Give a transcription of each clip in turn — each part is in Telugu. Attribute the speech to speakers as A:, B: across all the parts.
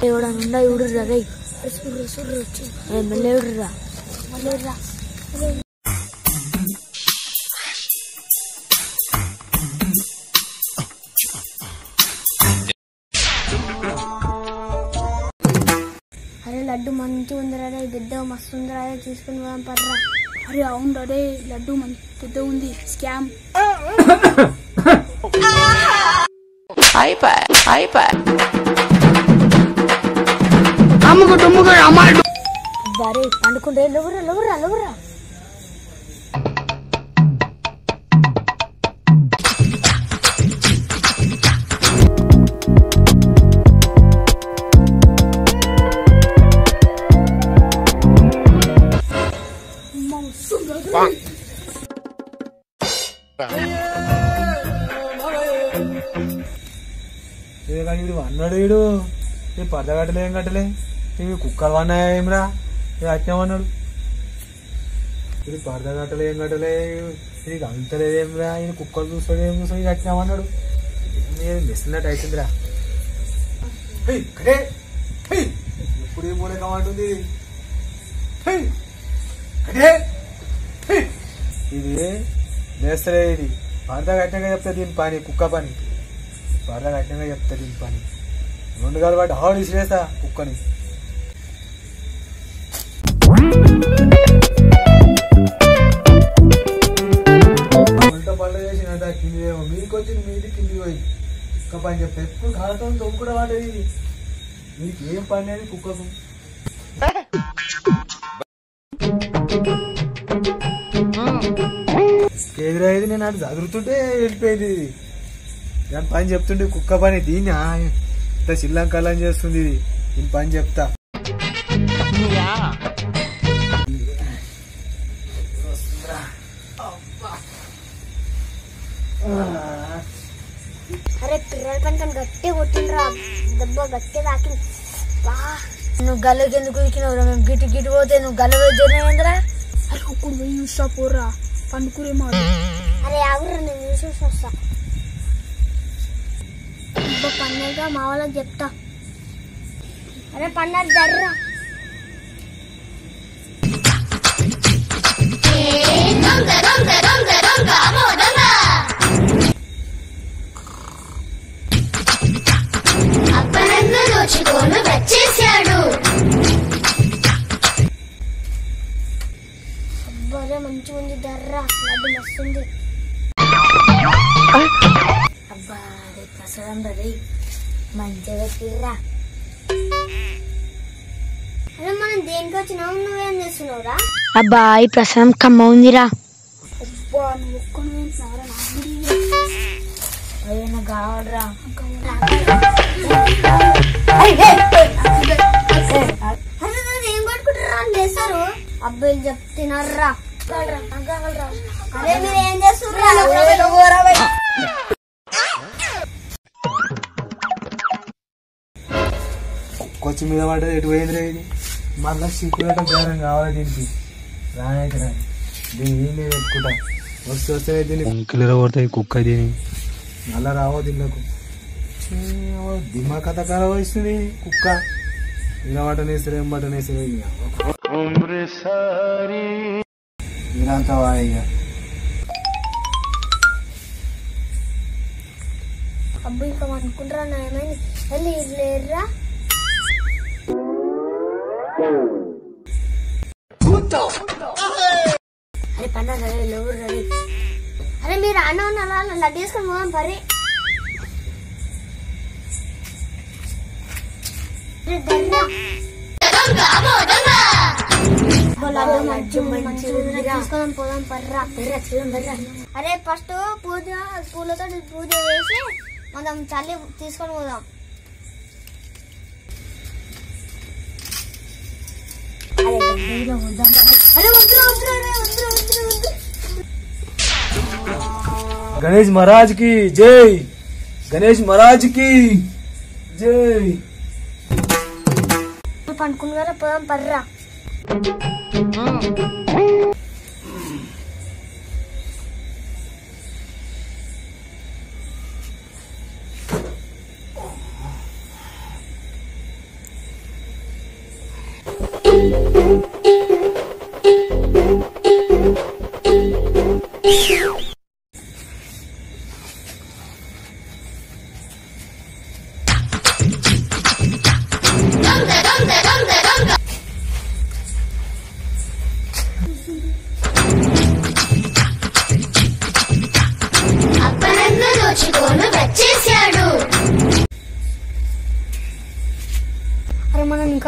A: ఎవడనుండా ఎవడుర్రా రై మళ్ళీ ఎవడుర్రా
B: అరే లడ్డు మంచిగా ఉందిరా పెద్ద మస్తు ఉందిరా తీసుకుని పోదాం పర్రా.
C: అరే అవును రే లడ్డు మంచి పెద్ద ఉంది స్కామ్.
A: పండుకుంటే లవ్వురా
D: అన్నాడు వీడు పరద కట్టలే ఏం కట్టలే ఇవి కుక్కలు అన్నాయేమిరా అట్టినామన్నాడు ఇది పరద కట్టలే ఏం కట్టలే ఇది అంతలేదేమిరా ఇది కుక్కలు చూస్తాడు ఏం చూస్తాడు ఇది అట్టినామన్నాడు మెస్తున్నట్టు అవుతుందిరా ఎప్పుడు ఏం మూలే కామంటుంది ఇది నేస్తలే ఇది పరద కట్టినాక చెప్తా దీని పని కుక్క పని పరద కట్టినాక చెప్తా దీని పని 2 గాలు పట్టి హాడు ఇసిరేస్తా కుక్కని వంట పళ్ళు చేసినట్ట కింది మీకు వచ్చింది మీది కింది పోయి కుక్క పని చెప్తా ఎప్పుడు కాలతో తొమ్ము కూడా వాడేది మీకు ఏం పని అనేది కుక్కకు ఎదురయ్యేది నేను అటు చదువుతుంటే వెళ్ళిపోయింది దాని పని చెప్తుంటే కుక్క పని దీన్ని ఇంత శ్రీలంకలం చేస్తుంది ఇది దీని పని చెప్తా
B: అరే పిల్లల పని గట్టి కొట్టిండ్రా దెబ్బ గట్టి తాకింది.
A: నువ్వు గల్లకి ఎందుకు ఇచ్చినవురా మేము గిటి పోతే నువ్వు గల్ల వేద్దా.
C: అరే ఒక్కడు పోయి చూసా పోర్రా పండుకురే మాట.
B: అరే ఆగురా నేను చూసి వస్తా. పన్నెగా మా వాళ్ళకి చెప్తా. అరే పన్నెండు జర్రా అబ్బారే మంచిగా ఉంది దర్రా లడ్డు మస్తుంది.
A: అబ్బా రే ప్రసాదం రే మంచిగా తీర్రా.
B: అరే మనం దేనికి వచ్చినావు నువ్వేం చేస్తున్నావురా?
A: అబ్బా ఈ ప్రసాదం కమ్మ ఉందిరా.
C: అబ్బా నువ్వు ఒక్కను వేసినారా
A: ఏమైనా కావాలరా
B: ఏం పట్టుకుంటారా అని చేస్తారు అబ్బాయిలు చెప్తున్నారా. అరే మీరు ఏం చేస్తున్నారు?
D: కొచ్చి మీద పడ్డది ఎటు పోయిందిరా ఇది మళ్ళా సిక్కులట బేరం కావాలి దీనికి రానైతే రాని దీన్ని ఏం లేదు పెట్టుకుంటా వస్తే దీన్ని వంకిలిర కొడతాయి కుక్క దీని మళ్ళా రావో దీనికి దిమ్మా కథ ఖరాబ్ వస్తుంది కుక్క ఇలా బటనేసారు ఏం బటనేసారు మీరంతా వాయిగా
B: అబ్బాయి ఇంకా అనుకుంటారా ఏమైంది వెళ్ళి లేరురా.
A: అరే పన్నా లేవు రెడీ.
B: అరే మీరు అన్న అలా లడ్డు వేసుకొని పోదాం పరి. తీసుకొని పోదాం పర్రా. అరే ఫస్ట్ పూలతో పూజ చేసి మనం చల్లి తీసుకొని పోదాం.
D: गणेश महाराज की जय, गणेश महाराज की जय.
B: పండుకున్నారా పోదాం పర్రా.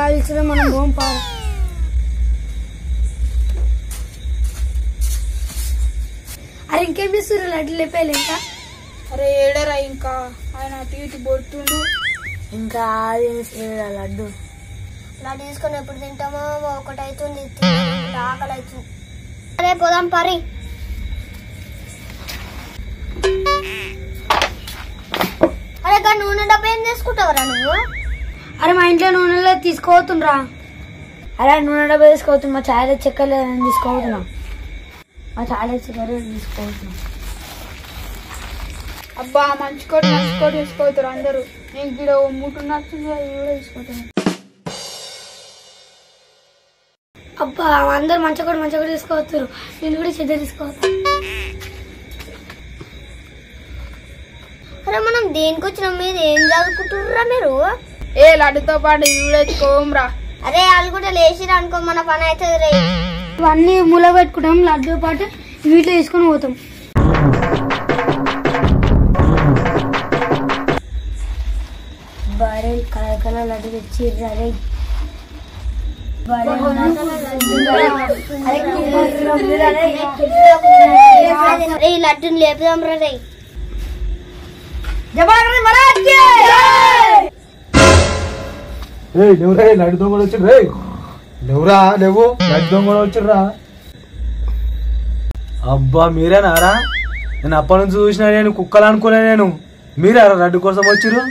A: కాల్చిన మనం పోం పార. అరే ఇంకేం చేస్తారు లడ్డు లేపాలి ఇంకా.
C: అరే ఏడరా ఇంకా ఆయన అటు ఇటు బొట్టుండు.
A: ఇంకా అది లడ్డు
B: లడ్డు తీసుకొని ఎప్పుడు తింటామో ఒకటి అవుతుంది, ఆకలి అవుతుంది. అరే పోదాం పరి. అరే గా నూనె డబ్బా ఏం తీసుకుంటావురా నువ్వు?
A: అరే మా ఇంట్లో నూనెలో తీసుకోవతుండ్రా. అరే నూనె డబ్బా తీసుకోవద్దు, మా చాయ్ చక్కెర తీసుకోవతున్నా. మా చాయ్ చక్కెర తీసుకోవతున్నా.
C: అబ్బా మంచి కోటి తీసుకోతారు అందరూ. నేను ఇక్కడ మూటు నచ్చింది కూడా తీసుకోతాను.
A: అబ్బా అందరు మంచిగా కూడా తీసుకోవచ్చారు, నేను కూడా చెడ్డ తీసుకోవచ్చు.
B: అరే మనం దేనికి వచ్చినాం, మీద ఏం చదువుకుంటుర్రా మీరు?
C: ఏ లడ్డుతో పాటు ఇవి కూడా ఎత్తుకోమరా.
B: అరే వాళ్ళు కూడా లేచిరా అనుకో మన పని అవుతుంది రే.
A: ఇవన్నీ మూల పెట్టుకుంటాం, లడ్డు పాటు వీటిలో తీసుకొని పోతాం. బారే కలకల లడ్డు తెచ్చి రే.
B: ఈ లడ్డుని లేపుదాం రే.
D: లేవురా లడ్డు దొంగలు వచ్చి రే. లేవురా లేవు, లడ్డు దొంగలు వచ్చిర్రా. అబ్బా మీరేనారా? నేను అప్పటి నుంచి చూసినా, నేను కుక్కలు అనుకోలే. నేను మీరేరా లడ్డు కోసం వచ్చిర్రు?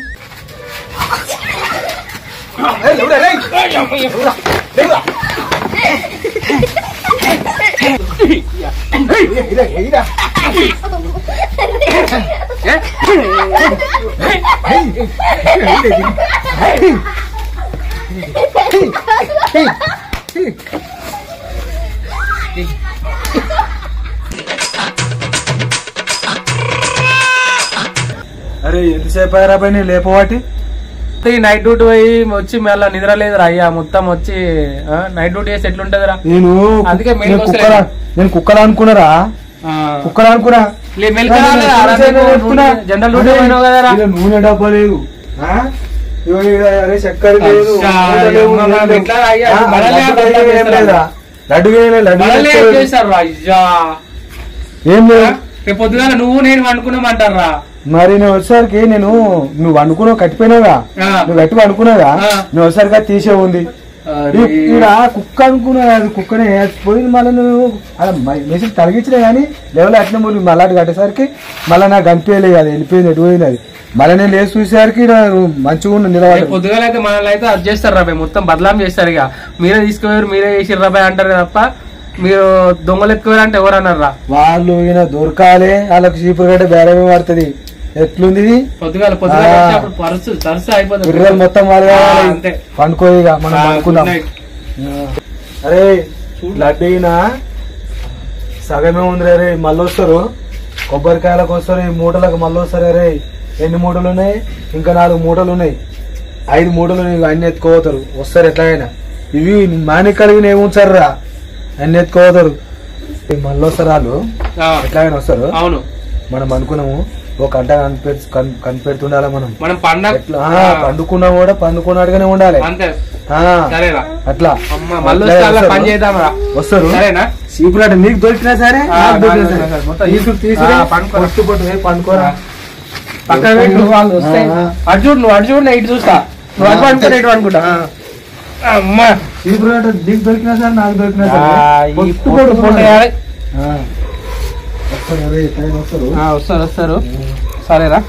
D: అరే ఎంతసేపు అయ్యారా పై నేను లేపవాటి?
E: నైట్ డ్యూటీ పోయి వచ్చి మళ్ళీ నిద్ర లేదురా అయ్యా. మొత్తం వచ్చి నైట్ డ్యూటీ చేసి ఎట్లుంటదిరా?
D: నేను
E: అందుకే
D: నేను కుక్కలు అనుకున్నారా? కుక్కలు అనుకున్నా.
E: జనరల్ డ్యూటీ పోయినావు కదరా.
D: నూనె డబ్బా లేదు, చక్కెర లేదు, లడ్డు
E: చేశారు అయ్యా.
D: ఏం లేదు.
E: రేపు పొద్దుగా నువ్వు నేను వండుకున్నామంటారా?
D: మరి నేను వచ్చేసరికి నువ్వు వండుకున్నావు, కట్టిపోయినావుగా, నువ్వు గట్టి వండుకున్నావుగా, నువ్వు వచ్చేసరికి తీసే ఉంది. ఇక్కడ కుక్క అనుకున్నా, అది కుక్కనే పోయింది. మళ్ళీ నువ్వు మెసేజ్ తలిగించినా గానీ లెవెల్ అట్లా మూడు మళ్ళీ అటు కట్టేసరికి మళ్ళీ నాకు కనిపించలేదు, అది వెళ్ళిపోయింది, ఎటు పోయింది అది. మళ్ళీ నేను లేచి చూసేసరికి మంచిగా ఉన్న నిలబడి.
E: పొద్దుగా అయితే మనల్ని అయితే అది చేస్తారు రాబాయ్, మొత్తం బదలాం చేస్తారు. ఇక మీరే తీసుకుపోయారు, మీరే చేసిర్రు రాబాయ్ అంటారు తప్ప మీరు దొంగలు ఎక్కువ అంటే ఎవరు అన్నారా?
D: వాళ్ళు ఈయన దొరకాలి, వాళ్ళకి చీపురు గడ్డ బేరమే పడుతుంది. ఎట్లుంది
E: పొద్దుగాల తరచు అయిపోతుంది
D: పిల్లలు మొత్తం వాళ్ళు పండుకోయిగా మనం అనుకున్నాం. అరే లడ్డు అయినా సగమే ఉంది రే. మళ్ళీ వస్తారు కొబ్బరికాయలకు వస్తారు, ఈ మూటలకు మళ్ళీ వస్తారు. అరే ఎన్ని మూటలు ఉన్నాయి? ఇంకా 4 మూటలు ఉన్నాయి, 5 మూటలు అన్ని ఎత్తుకోతారు. వస్తారు ఎట్లాగైనా. ఇవి మాని కలిగిన ఏముంచారు రా, అన్ని ఎత్తుకోతారు. మళ్ళీ వస్తారు వాళ్ళు, ఎట్లాగైనా వస్తారు.
E: అవును
D: మనం అనుకున్నాము ఒక గంట కనిపెడుతుండాలి. మనం పండుకున్నా కూడా పండుకున్నట్టుగానే ఉండాలి. అట్లా వస్తారు. ఇప్పుడు అంటే నీకు దొరికినా సరే పండుకోరా.
E: పక్కన వాళ్ళు వస్తాయి. అటు చూడు, నువ్వు అటు చూడు, ఇటు చూస్తా. నువ్వు అటు అనుకుంటా, ఇటు అనుకుంటా. అమ్మా
D: ఇప్పుడు అంటే నీకు దొరికినా సరే నాకు దొరికినా సరే
E: వస్తారు. సరేరా.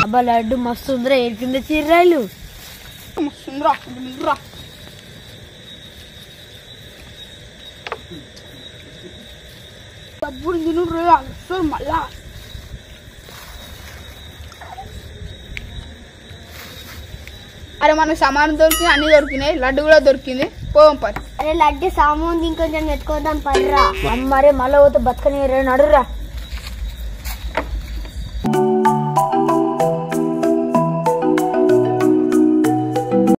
A: అబ్బా లడ్డు మస్తు ఉందిరా, ఏడికింద చీరాయిలు
C: డబ్బులు తిను మళ్ళా. అరే మనకు సామాను దొరికింది, అన్ని దొరికినాయి, లడ్డు కూడా దొరికింది. పోం పరి.
B: అరే లడ్డు సామాన్ ఇంకొంచెం ఎత్తుకోదాం పర్రా.
A: అమ్మరే మళ్ళీ పోతే బతకని నడురా.